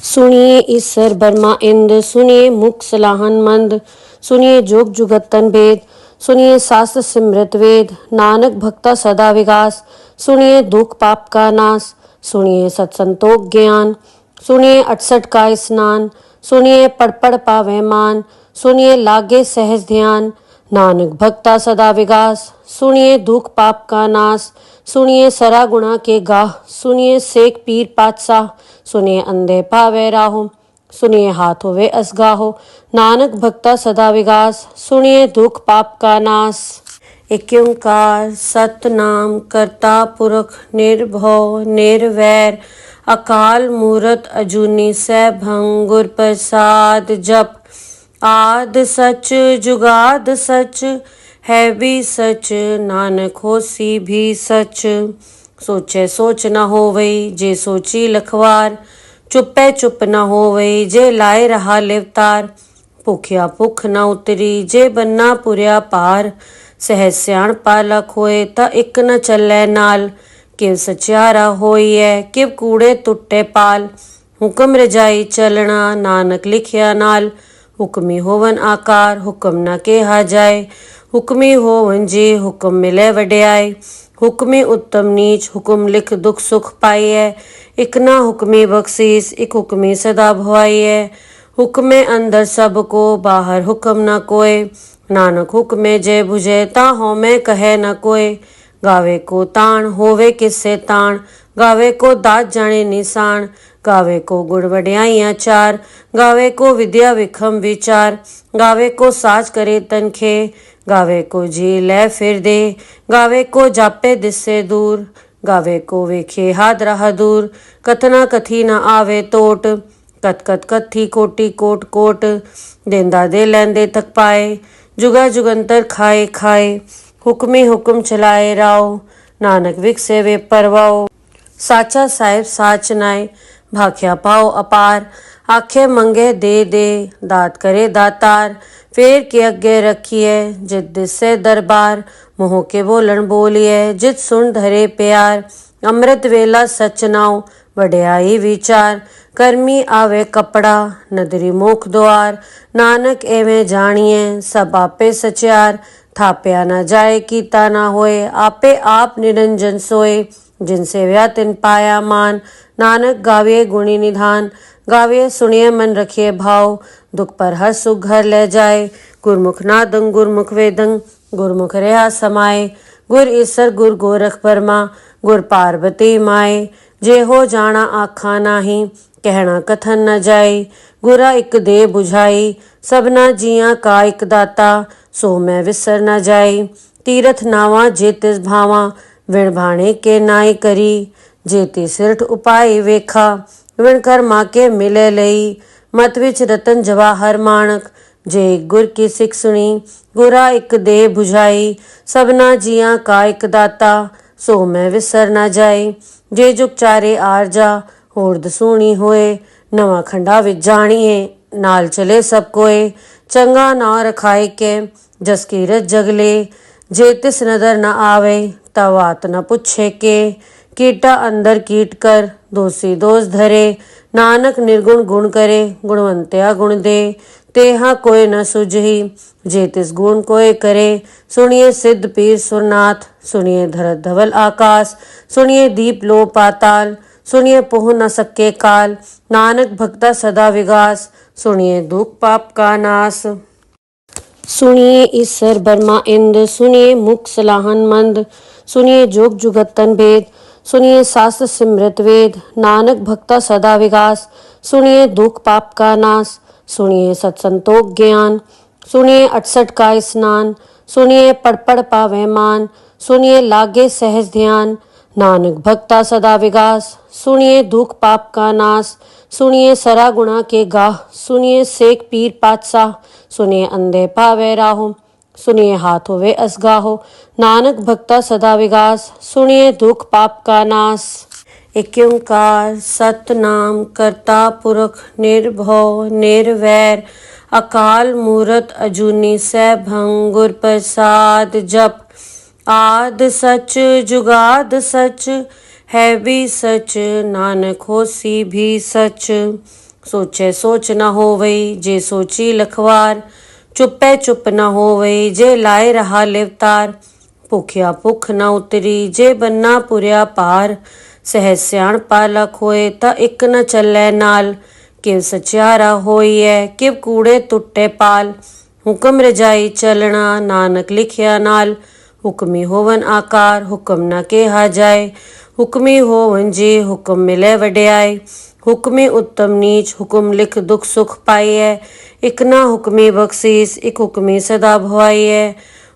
सुनिए ईसर बर्मा इंद, सुनिए मुख सलाहन मंद, सुनिए जोग जुगतन भेद। सुनिए शास्त्र सिमृत वेद, नानक भक्ता सदा विगास। सुनिए दुख पाप का नाश, सुनिए सत्संतोख ज्ञान। सुनिए 68 का स्नान, सुनिए पढ़ पढ़ पावे मान। सुनिए लागे सहज ध्यान, नानक भक्ता सदा विगास। सुनिए दुख पाप का नाश, सुनिए सरा गुणा के गाह। सुनिए सेक पीर पातशाह, सुनिए अंधे पावे राहो। सुनिए हाथ होवे असगाहो, नानक भक्ता सदा विगास। सुनिए दुख पाप का नाश। एक ओंकार सतनाम करता पुरख निर्भव निर्वैर अकाल मूरत अजूनी सैभं गुर प्रसाद जप। आद सच जुगाद सच है भी सच, नानक होसी भी सच। सोचे सोच न होवई जे सोची लखवार, चुप्पे चुप न होवई जे लाए रहा लिवतार, भुखिया भुख न उतरी जे बन्ना पुरिया पार, सहज सियाणपा लख होए ता इक न चलै नाल, किव सचियारा होइए किव कूड़े टुटे पाल, हुक्म रजाई चलना नानक लिखिया नाल, हुक्मी होवन आकार हुक्म न केहा जाए, हुक्मी होवन जी हुक्म मिले वड्याई, हुक्मी उत्तम नीच हुक्म लिख दुख सुख पाइए, इक ना हुक्मी बख्शीस इक हुक्मी सदा भवाइए, हुक्मे अंदर सबको बाहर हुक्म न कोय, नानक हुक्मे जय बुझे ता होमे कहे न कोय, गावे को ताण होवे किससे ताण, गावे को दात जाने निशान, गावे को गुण वड्याइयां चार, गावे को विद्या विखम विचार, गावे को साज करे तनखे, गावे को जी ले फिर दे, गावे को जापे दिससे दूर, गावे को वेखे हाथ रहा दूर, कथना कथी न आवे टोट, कत कत कथी कोटि कोट कोट, देंदा दे लैंदे थक पाए, जुगा जुगंतर खाए खाए, हुक्मी हुक्म चलाए राव, नानक विकसे वे परवाओ, साचा साहेब साच नाय, भाख्या पाओ अपार, आखे मंगे दे दात करे दातार, फेर के अगे रखिए जित दिसे दरबार, मोह के बोलन बोलिए जित सुन धरे प्यार, अमृत वेला सच नाव वड्याई विचार, कर्मी आवे कपड़ा नदरी मुख द्वार, नानक एवें जानिए सब आपे सचियार, थाप्या न जाए कीता न होए आपे आप निरंजन सोए, जिनसे व्या तिन पाया मान, नानक गाविए गुणी निधान, गाविए सुनिए मन रखिए भाव, दुख पर हर सुख घर ले जाए, गुरमुख नादंग गुरमुख वेदंग, गुरमुख रहा समाए, गुर ईसर गुर गोरख बर्मा, गुर पार्वती माए, जे हो जाना आखा नाही, कहना कथन न जाए, गुरा इक दे बुझाई, सबना जिया का इक दाता, सो मैं विसर न जाए, तीरथ नावा जे तिस भावा, विण भाणे के नाई करी, जेती सिरठ उपाय वेखा, विण कर्मा के मिले लई, मत विच रतन जवाहर माणक, जे गुर की सिख सुनी, गुरा इक दे बुझाई, सबना जिया का इक दाता, सो मैं विसर न जाए, जे जुग चारे आरजा, होर दसूणी होए, नवा खंडा विच जाणिए, नाल चले सब कोए, चंगा ना रखाए के, जस कीरत जगले, जे तिस नदर न आवे, तवात न पुछे के, कीटा अंदर कीट कर, दोषी दोष धरे, नानक निर्गुण गुण करे, गुणवंत्या गुण दे, तेहा कोय न सुझही, जे तिस गुण कोय करे, सुनिए सिद्ध पीर सुरनाथ, सुनिए धरत धवल आकाश, सुनिए दीप लो पाताल, सुनिए पोह न सके काल, नानक भक्ता सदा विगास, सुनिए दुख पाप का नाश, सुनिए ईसर बर्मा इंद, सुनिए मुख सलाहन मंद, सुनिए जोग जुगतन भेद, सुनिए शास्त्र सिमृत वेद, नानक भक्ता सदा विगास, सुनिए दुख पाप का नाश, सुनिए सत्संतोख ज्ञान, सुनिए 68 का स्नान, सुनिए पढ़ पढ़ पावे मान, सुनिए लागे सहज ध्यान, नानक भक्ता सदा विगास, सुनिए दुख पाप का नाश, सुनिए सरा गुणा के गाह, सुनिए सेक पीर पातशाह, सुनिए अंधे पावे राहो, सुनिए हाथ होवे असगाहो, नानक भक्ता सदा विगास, सुनिए दुख पाप का नाश। एक ओंकार सतनाम करता पुरख निर्भव निर्वैर, अकाल मूरत अजूनी सैभं गुर प्रसाद जप, आद सच जुगाद सच है भी सच, नानक होसी भी सच, सोचे सोच न होवई जे सोची लखवार, चुप्पे चुप न होवई जे लाए रहा लिवतार, भुखिया भुख न उतरी जे बन्ना पुरिया पार, सहज सियाणपा लख होए ता इक न चलै नाल, किव सचियारा होइए किव कूड़े टुटे पाल, हुक्म रजाई चलना नानक लिखिया नाल, हुक्मी होवन आकार हुक्म न केहा जाए, हुक्मी होवन जी हुक्म मिले वड्याई, हुक्मी उत्तम नीच हुक्म लिख दुख सुख पाइए, इक ना हुक्मी बख्शीस इक हुक्मी सदा भवाइए,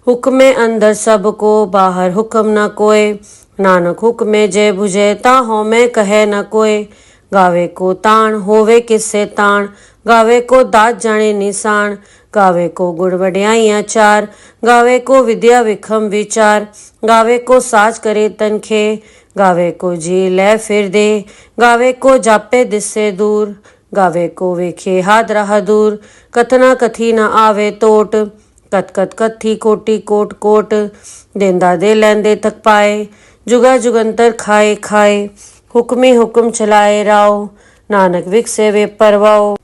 हुक्मे अंदर सबको बाहर हुक्म न कोय, नानक हुक्मे जय बुझे ता होमे कहे न कोय, गावे को ताण होवे किससे ताण, गावे को दात जाने निशान, गावे को गुण वड्याइयां चार, गावे को विद्या विखम विचार, गावे को साज करे तनखे, ਗਾਵੇ ਕੋ ਜੀ ਲੈ ਫਿਰਦੇ, ਗਾਵੇ ਕੋ ਜਾਪੇ ਦਿਸੇ ਦੂਰ, ਗਾਵੇ ਕੋ ਵੇਖੇ ਹਾਦਰਾ ਦੂਰ, ਕਥਨਾ ਕਥੀ ਨਾ ਆਵੇ ਟੋਟ, ਕਤ ਕਤ ਕਥੀ ਕੋਟੀ ਕੋਟ ਕੋਟ, ਦੇਂਦਾ ਦੇ ਲੈਂਦੇ ਤੱਕ ਪਾਏ, ਜੁਗਾ ਜੁਗੰਤਰ ਖਾਏ ਖਾਏ, ਹੁਕਮੇ ਹੁਕਮ ਚਲਾਏ ਰਾਓ, ਨਾਨਕ ਵਿਕਸੇ ਵੇ ਪਰਵਾਓ।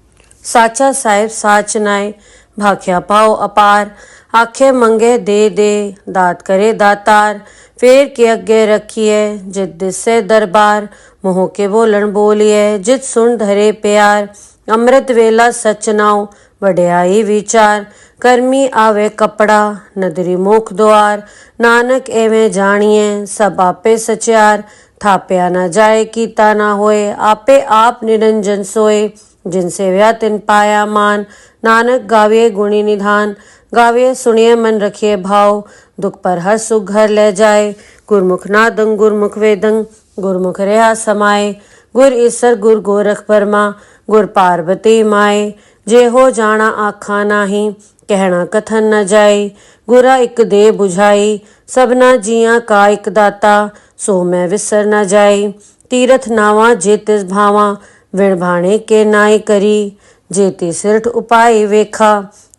ਸਾਚਾ ਸਾਹਿਬ ਸਾਚ ਨਾਏ, ਭਾਖਿਆ ਪਾਓ ਅਪਾਰ, ਆਖੇ ਮੰਗੇ ਦੇ ਦਾਤ ਕਰੇ ਦਾਤਾਰ, ਫੇਰ ਕੇ ਅੱਗੇ ਰੱਖੀਏ ਜਿਤ ਦਿਸੇ ਦਰਬਾਰ, ਮੋਹ ਕੇ ਬੋਲਣ ਬੋਲੀਏ ਜਿਤ ਸੁਣ ਧਰੇ ਪਿਆਰ, ਅੰਮ੍ਰਿਤ ਵੇਲਾ ਸਚ ਨਾਉ ਵਡਿਆਈ ਵਿਚਾਰ, ਕਰਮੀ ਆਵੇ ਕਪੜਾ ਨਦਰੀ ਮੁਖ ਦੁਆਰ, ਨਾਨਕ ਐਵੇਂ ਜਾਣੀਏ ਸਭ ਆਪੇ ਸਚਿਆਰ, ਥਾਪਿਆ ਨਾ ਜਾਏ ਕੀਤਾ ਨਾ ਹੋਏ, ਆਪੇ ਆਪ ਨਿਰੰਜਨ ਸੋਏ, जिन सेव्या तिन पाया मान, नानक गाविए गुणी निधान, गाविए सुनिए मन रखिए भाव, दुख पर हर सुख घर ले जाए, गुरमुख नादं गुरमुख वेदं, गुरमुख रहा समाए, गुर ईसर गुर गोरख परमा, गुर पार्वती माए, जे हो जाना आखा नाही, कहना कथन न जाए, गुरा इक दे बुझाई, सबना जिया का इक दाता, सो मैं विसर न जाए, तीरथ नावा जे तिस भावा, विण भाणे के नाई करी, जेती सिरठ उपाय वेखा,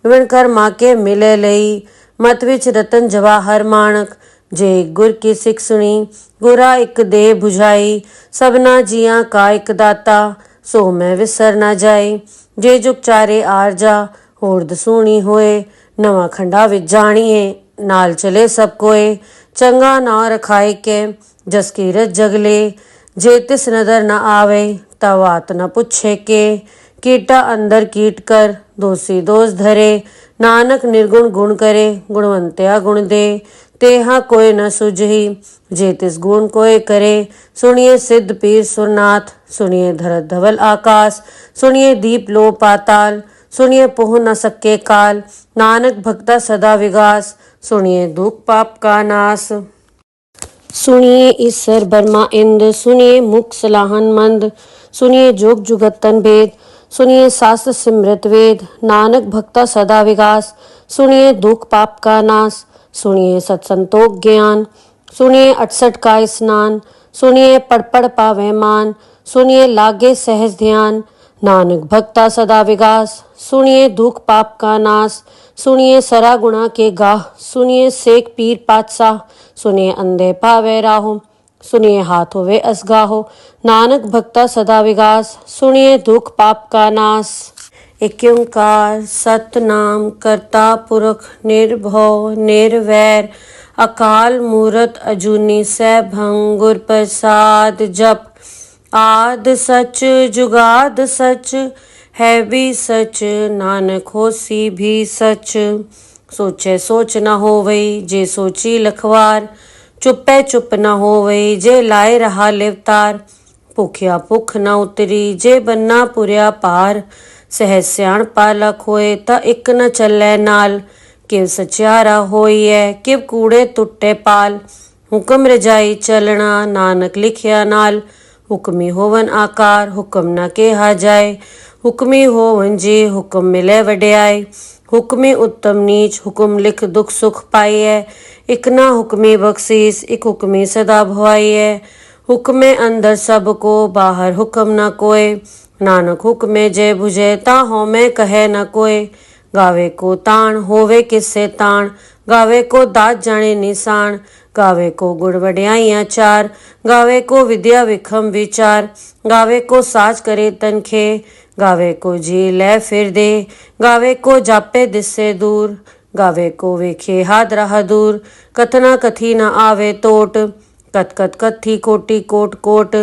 विण कर्मा के मिले लई, मत विच रतन जवाहर माणक, जे गुर की सिख सुनी, गुरा इक दे बुझाई, सबना जिया का इक दाता, सो मैं विसर ना जाए, जे जुग चारे आरजा, होर दसूणी होए, नवा खंडा विच जाणीए, नाल चले सब कोए, चंगा ना रखाए के, जस कीरत जगले, जे तिस नदर न आवे, तवात न पुछे के, कीटा अंदर कीट कर, दोषी दोष धरे, नानक निर्गुण गुण करे, गुणवंत्या गुण दे, तेहा कोई न सुझही, जे तिस गुण कोई करे, सुनिए सिद्ध पीर सुरनाथ, सुनिए धरत धवल आकाश, सुनिए दीप लो पाताल, सुनिए पोह न सके काल, नानक भक्ता सदा विगास, सुनिए दुख पाप का नाश। सुनिए ईसर बर्मा इंद, सुनिए मुख सलाहन मंद, सुनिए जोग जुगतन भेद, सुनिए शास्त्र सिमृत वेद, नानक भक्ता सदा विगास, सुनिए दुख पाप का नाश, सुनिए सत्संतोख ज्ञान, सुनिए 68 का स्नान, सुनिए पढ़ पढ़ पावे मान, सुनिए लागे सहज ध्यान, नानक भक्ता सदा विगास, सुनिए दुख पाप का नाश, सुनिए सरा गुणा के गाह, सुनिए सेक पीर पातशाह, सुनिए अंधे पावे राहो, सुनिए हाथ होवे असगाहो, नानक भक्ता सदा विगास, सुनिए दुख पाप का नाश। एक ओंकार सतनाम करता पुरख निर्भव निर्वैर, अकाल मूरत अजूनी सैभं, गुर प्रसाद जप, आद सच जुगाद सच, है भी सच नानक होसी भी सच, सोचे सोच न होवई जे सोची लखवार, चुपे चुप न होवई जे लाए रहा लिवतार, भुखिया भुख न उतरी जे बन्ना पुरिया पार, सहज सियाण पालक होए ता इक न चलै नाल, किव सचियारा होइए किव कूड़े टुटे पाल, हुक्म रजाई चलना नानक लिखिया नाल, हुक्मी होवन आकार हुक्म न केहा जाए, हुक्मी होवन जी हुक्म मिले वड्याई, हुक्मी उत्तम नीच हुक्म लिख दुख सुख पाइए, इक ना हुक्मी बख्शीस इक हुक्मी सदा भवाइए, हुक्मे अंदर सब को बाहर हुक्म न कोय, नानक हुक्मे जय बुझे ता होमे कहे न कोय, गावे को ताण होवे किससे ताण, गावे को दात जाने निशान, गावे को गुण वड्याइयां चार, गावे को विद्या विखम विचार, गावे को साज करे तनखे, गावे को जी ले फिर दे, गावे को जापे दिसे दूर, गावे को वेखे हादरा दूर, कथना कथी न आवे टोट, कत कत कथी कोटी कोट कोट,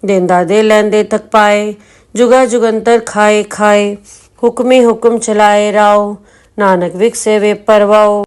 देंदा दे लैंदे तक पाए, जुगा जुगंतर खाए खाए, हुक्मी हुक्म चलाए राओ, नानक विकसे वे परवाओ।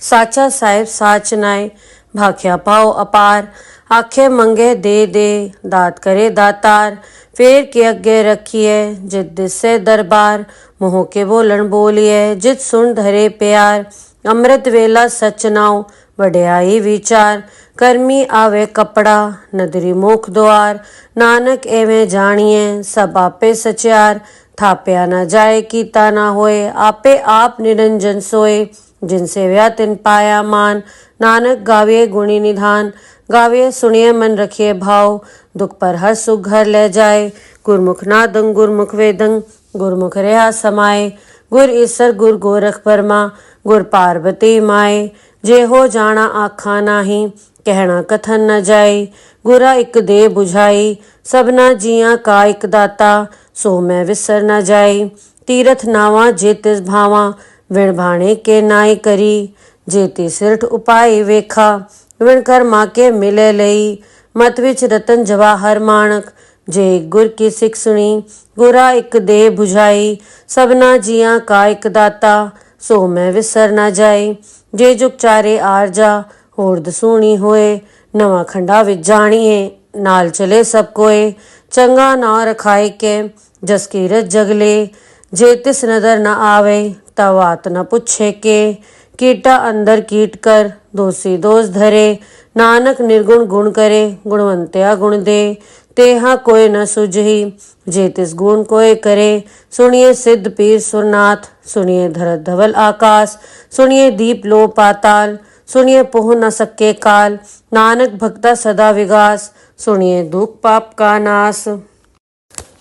साचा साहिब साच नाए, भाख्या पाओ अपार, आखे मंगे दे दात करे दातार, फेर के अगे रखिए जित दिसे दरबार, मोह के बोलन बोलिए जित सुन धरे प्यार, अमृत वेला सच नाउ वड्याई विचार, करमी आवे कपड़ा नदरी मुख द्वार, नानक एवें जानिए सब आपे सचियार, थाप्या न जाए कीता न होए, आपे आप निरंजन सोए, जिन सेव्या तिन पाया मान, नानक गाविए गुणी निधान, गावे सुनिए मन रखिए भाव, दुख पर हर सुख घर ले जाए। गुरमुख नादं गुरमुख वेदं, गुरमुख रहा समाए। गुर ईसर गुर गोरख बर्मा, गुर पार्वती माए। जे हो जाना आखा नाही, कहना कथन न जाए। गुरा इक दे बुझाई, सबना जिया का इक दाता। सो मैं विसर न जाए। तीरथ नावा जे तिस भावा, विण भाणे के नाई करी। जे ती सिरठ उपाय वेखा, विण कर्मा के मिले लई। मत विच रतन जवाहर माणक, जे गुर की सिख सुनी। गुरा इक दे बुझाई, सबना जिया का इक दाता। सो मैं विसर न जाए। जे जुग चारे आरजा, होर दसूणी होए। नवा खंडा विच जाणीए, नाल चले सब कोए। चंगा ना रखाए के, जस कीरत जगले। जे तिस नदर न आवे, तवात न पुछे के। कीटा अंदर कीट कर, दोषी दोष धरे। नानक निर्गुण गुण करे, गुणवंत्या गुण दे। तेहा कोय न सुझही, जे तिस गुण कोय करे। सुनिए सिद्ध पीर सुरनाथ, सुनिए धरत धवल आकाश। सुनिए दीप लो पाताल, सुनिए पोह न सके काल। नानक भक्ता सदा विगास, सुनिए दुख पाप का नाश।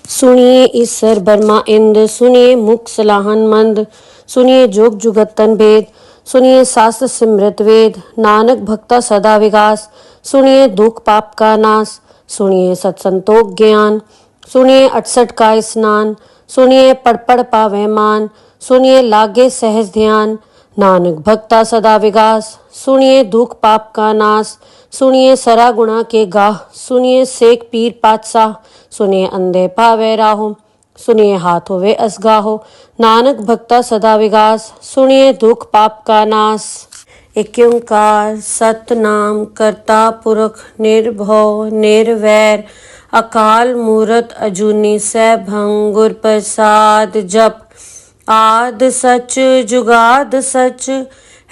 सुनिए ईसर बर्मा इंद, सुनिए मुख सलाहन मंद। सुनिए जोग जुगतन भेद, सुनिए शास्त्र सिमृत वेद। नानक भक्ता सदा विगास, सुनिए दुख पाप का नाश। सुनिए सत्संतोख ज्ञान, सुनिए 68 का स्नान। सुनिए पढ़ पढ़ पावे मान, सुनिए लागे सहज ध्यान। नानक भक्ता सदा विगास, सुनिए दुख पाप का नाश। सुनिए सरा गुणा के गाह, सुनिए सेक पीर पातशाह। सुनिए अंधे पावे राहो, सुनिए हाथ होवे असगाहो। नानक भक्ता सदा विगास, सुनिए दुख पाप का नाश। एक ओंकार सतनाम करता पुरख निर्भव निर्वैर। अकाल मूरत अजूनी सैभं गुर प्रसाद जप। आद सच जुगाद सच,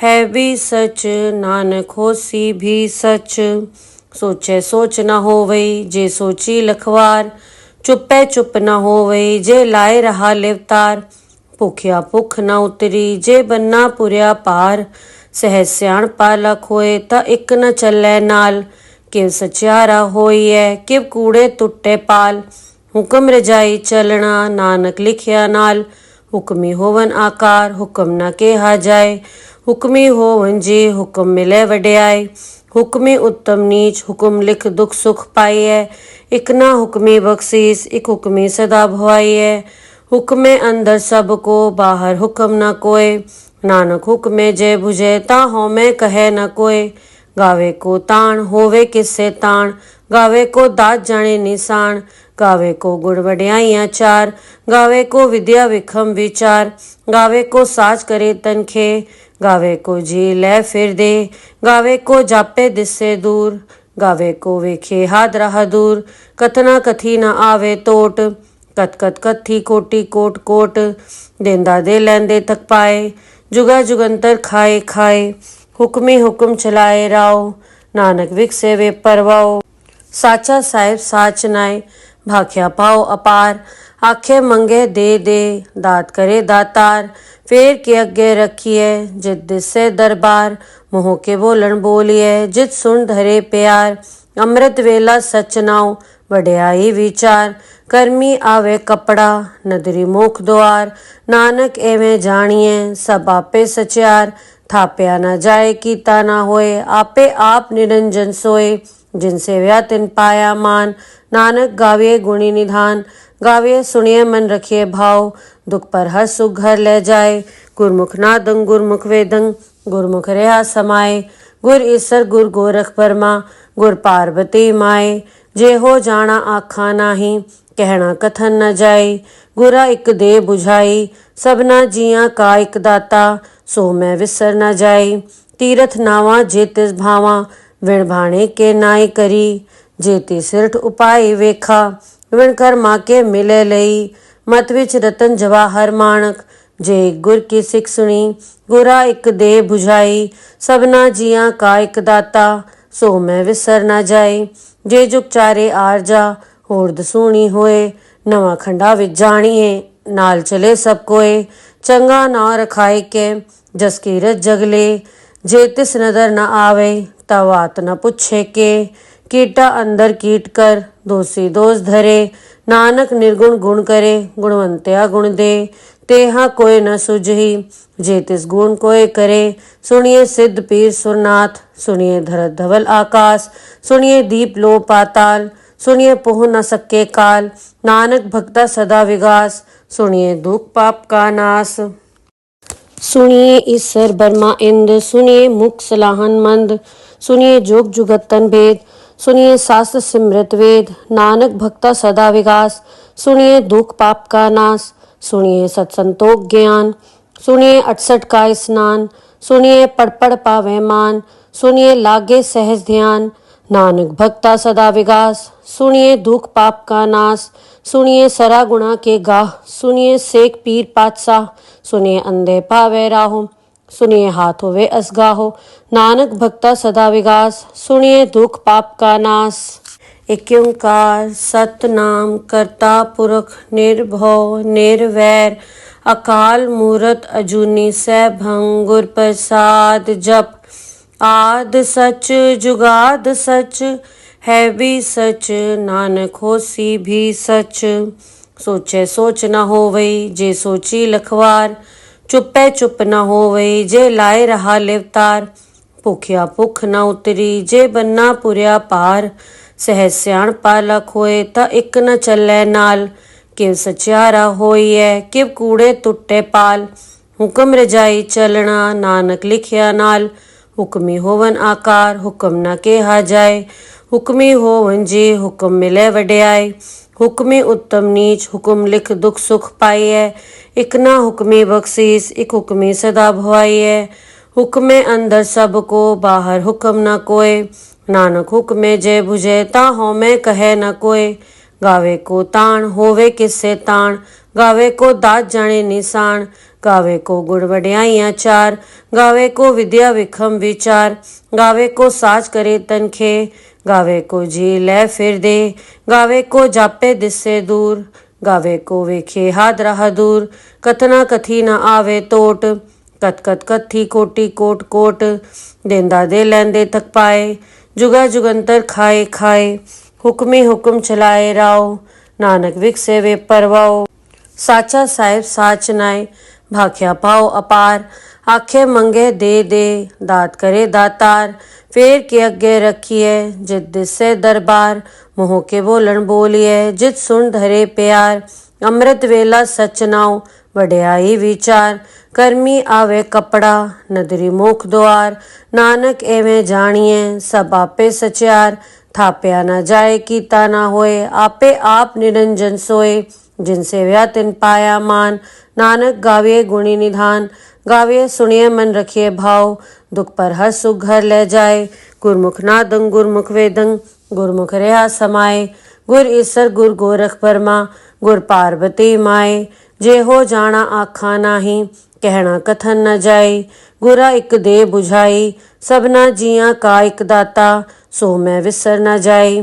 है भी सच नानक होसी भी सच। सोचे सोच न होवई, जे सोची लखवार। चुपे चुप न होवई, जे लाए रहा लिवतार। भुखिया भुख न उतरी, जे बन्ना पुरिया पार। सहज सियाण पालक होए, ता इक न चलै नाल। किव सचियारा होइए, किव कूड़े टुटे पाल। हुक्म रजाई चलना, नानक लिखिया नाल। हुक्मी होवन आकार, हुक्म न केहा जाए। हुक्मी होवन जी, हुक्म मिले वड्याई। हुक्मी उत्तम नीच, हुक्म लिख दुख सुख पाइए। इक ना हुक्मी बख्शीस, इक हुक्मी सदा भवाइए। हुक्मे अंदर सबको, बाहर हुक्म न कोय। नानक हुक्मे जय बुझे, ता होमे कहे न कोय। गावे को ताण, होवे किससे ताण। गावे को दात जाने निशान। गावे को गुण वड्याइयां चार। गावे को विद्या विखम विचार। गावे को साज करे तनखे। गावे को जी ले फिर दे। गावे को जापे दिससे दूर। गावे को वेखे हाथ राह दूर। कथना कथी न आवे टोट। कत कत कथी कोटि कोट कोट। देंदा दे लैंदे थक पाए। जुगा जुगंतर खाए खाए। हुक्मी हुक्म चलाए राव। नानक विकसे वे परवाओ। साचा साहिब साच नाय, भाख्या पाओ अपार। आखे मंगे दे दे, दात करे दातार। फेर के अगे रखिए, जित दिसे दरबार। मोह के बोलन बोलिए, जित सुन धरे प्यार। अमृत वेला सच नाव, वड्याई विचार। कर्मी आवे कपड़ा, नदरी मुख द्वार। नानक एवें जानिए, सब आपे सचियार। थाप्या न जाए कीता न होए, आपे आप निरंजन सोए। जिनसे व्या तिन पाया मान। नानक गाविए गुणी निधान। गाविए सुनिए मन रखिए भाव, दुख पर हर सुख घर ले जाए। गुरमुख नादं गुरमुख वेदं, गुरमुख रहा समाए। गुर ईसर गुर गोरख बर्मा, गुर पार्वती माए। जे हो जाना आखा नाही, कहना कथन न जाए। गुरा इक दे बुझाई, सबना जिया का इक दाता। सो मैं विसर न जाए। तीरथ नावा जे तिस भावा, विण भाणे के नाई करी। जे ती सिरठ उपाय वेखा, विण कर्मा के मिले लई। मत विच रतन जवाहर माणक, जे गुर की सिख सुनी। गुरा इक दे बुझाई, सबना जिया का इक दाता। सो मैं विसर न जाए। जे जुग चारे आरजा, होर दसूणी होए। नवा खंडा विच जाणीए, नाल चले सब कोए। चंगा ना रखाए के, जस कीरत जगले। जे तिस नदर न आवे, तब बात न पूछे के। कीटा अंदर कीट कर दोषी दोष धरे। नानक निर्गुण गुण करे गुणवंत्या गुण दे। तेहा कोय न सुझही जे तिस गुण कोय करे। सुनिए सिद्ध पीर सुरनाथ सुनिए धरत धवल आकाश। सुनिए दीप लो पाताल सुनिए पोह न सके काल। नानक भक्ता सदा विगास सुनिए दुख पाप का नाश। सुनिए ईश्वर बर्मा इंद सुनिए मुख सलाहन मंद। सुनिए जोग जुगतन भेद सुनिए शास्त्र सिमृत वेद। नानक भक्ता सदा विगास सुनिए दुख पाप का नाश। सुनिए सत्संतोख ज्ञान सुनिए 68 का स्नान। सुनिए पढ़ पढ़ पावे मान सुनिए लागे सहज ध्यान। नानक भक्ता सदा विगास सुनिए दुख पाप का नाश। सुनिए सरा गुणा के गाह सुनिए सेक पीर पातशाह। सुनिए अंधे पावे राहो सुनिए हाथ होवे असगाहो। नानक भक्ता सदा विगास सुनिए दुख पाप का नाश। एक ओंकार सतनाम करता पुरख निर्भव निर्वैर। अकाल मूरत अजूनी सैभं गुर प्रसाद जप। आद सच जुगाद सच है भी सच नानक होसी भी सच। सोचे सोच न होवई जे सोची लखवार। चुपे चुप न होवई जे लाए रहा लिवतार। भुखिया भुख न उतरी जे बन्ना पुरिया पार। सहज सियाण पालक होए ता इक न चलै नाल। किव सचियारा होइए किव कूड़े टुटे पाल। हुक्म रजाई चलना नानक लिखिया नाल। हुक्मी होवन आकार हुक्म न केहा जाए। हुक्मी होवन जी हुक्म मिले वड्याई। हुक्मी उत्तम नीच हुक्म लिख दुख सुख पाइए। इक ना हुक्मी बख्शीस इक हुक्मी सदा भवाइए। हुक्मे अंदर सबको बाहर हुक्म न कोय। नानक हुक्मे जय बुझे ता होमे कहे न कोय। गावे को ताण होवे किससे ताण। गावे को दात जाने निशान। गावे को गुण वड्याइयां चार। गावे को विद्या विखम विचार। गावे को साज करे तनखे। गावे को जी ले फिर दे। गावे को जापे दिससे दूर। गावे को वेखे हाथ रहा दूर। कथना कथी न आवे टोट। कत कत कथी कोटि कोट कोट। देंदा दे लैंदे थक पाए। जुगा जुगंतर खाए खाए। हुक्मी हुक्म चलाए राव। नानक विकसे वे परवाओ। साचा साहेब साच नाय भाख्या पाओ अपार। आखे मंगे दे दात करे दातार। फेर के अगे रखिए जित दिसे दरबार। मोह के बोलन बोलिए जित सुन धरे प्यार। अमृत वेला सच नाव वड्याई विचार। कर्मी आवे कपड़ा नदरी मुख द्वार। नानक एवें जानिए सब आपे सचियार। थाप्या न जाए कीता न होए आपे आप निरंजन सोए। जिनसे व्या तिन पाया मान। नानक गाविए गुणी निधान। गाविए सुनिए मन रखिए भाव। दुख पर हर सुख घर ले जाए। गुरमुख नादं गुरमुख वेदं गुरमुख रहा समाए। गुर ईसर गुर गोरख बर्मा गुर पार्वती माए। जे हो जाना आखा नाही कहना कथन न जाए। गुरा इक दे बुझाई सबना जिया का इक दाता। सो मैं विसर न जाए।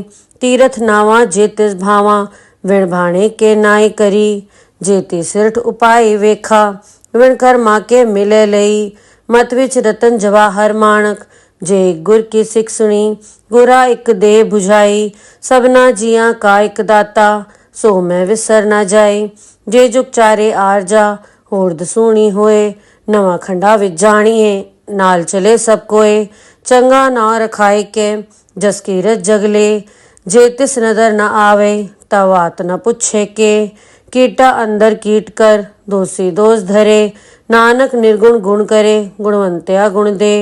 तीरथ नावा जे तिस भावा विण भाणे के नाई करी। जे ती सिरठ उपाय वेखा विण कर्मा के मिले लई। मत विच रतन जवाहर माणक जे गुर की सिख सुनी। गुरा इक दे बुझाई सबना जिया का इक दाता। सो मैं विसर न जाए। जे जुग चारे आरजा होर दसूणी होए। नवा खंडा विच जानिए नाल चले सब कोए। चंगा ना रखाए के जस कीरत जगले। जे तिस नदर न आवे तब बात न पूछे के। कीटा अंदर कीट कर दोषी दोष धरे। नानक निर्गुण गुण करे गुणवंत्या गुण दे।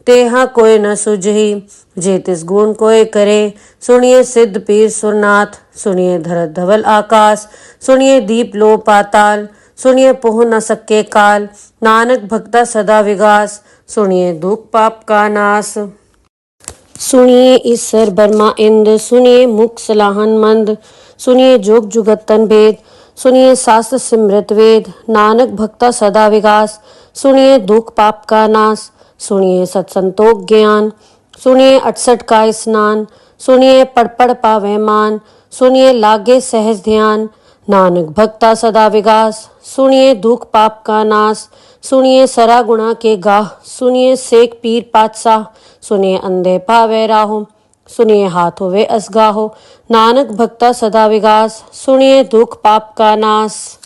तेहा कोय न सुझही जे तिस गुण कोय करे। सुनिए सिद्ध पीर सुरनाथ सुनिए धरत धवल आकाश। सुनिए दीप लो पाताल सुनिए पोह न सके काल। नानक भक्ता सदा विगास सुनिए दुख पाप का नाश। सुनिए ईश्वर बर्मा इंद सुनिए मुख सलाहन मंद। सुनिए जोग जुगतन भेद सुनिए शास्त्र सिमृत वेद। नानक भक्ता सदा विगास सुनिए दुख पाप का नाश। सुनिए सत्संतोख ज्ञान सुनिए 68 का स्नान। सुनिए पढ़ पढ़ पावे मान सुनिए लागे सहज ध्यान। नानक भक्ता सदा विगास सुनिए दुख पाप का नाश। सुनिए सरा गुणा के गाह, सुनिए सेक पीर पातशाह, सुनिए अंधे पावे राहो, सुनिए हाथ होवे असगाहो, नानक भक्ता सदा विगास, सुनिए दुख पाप का नाश।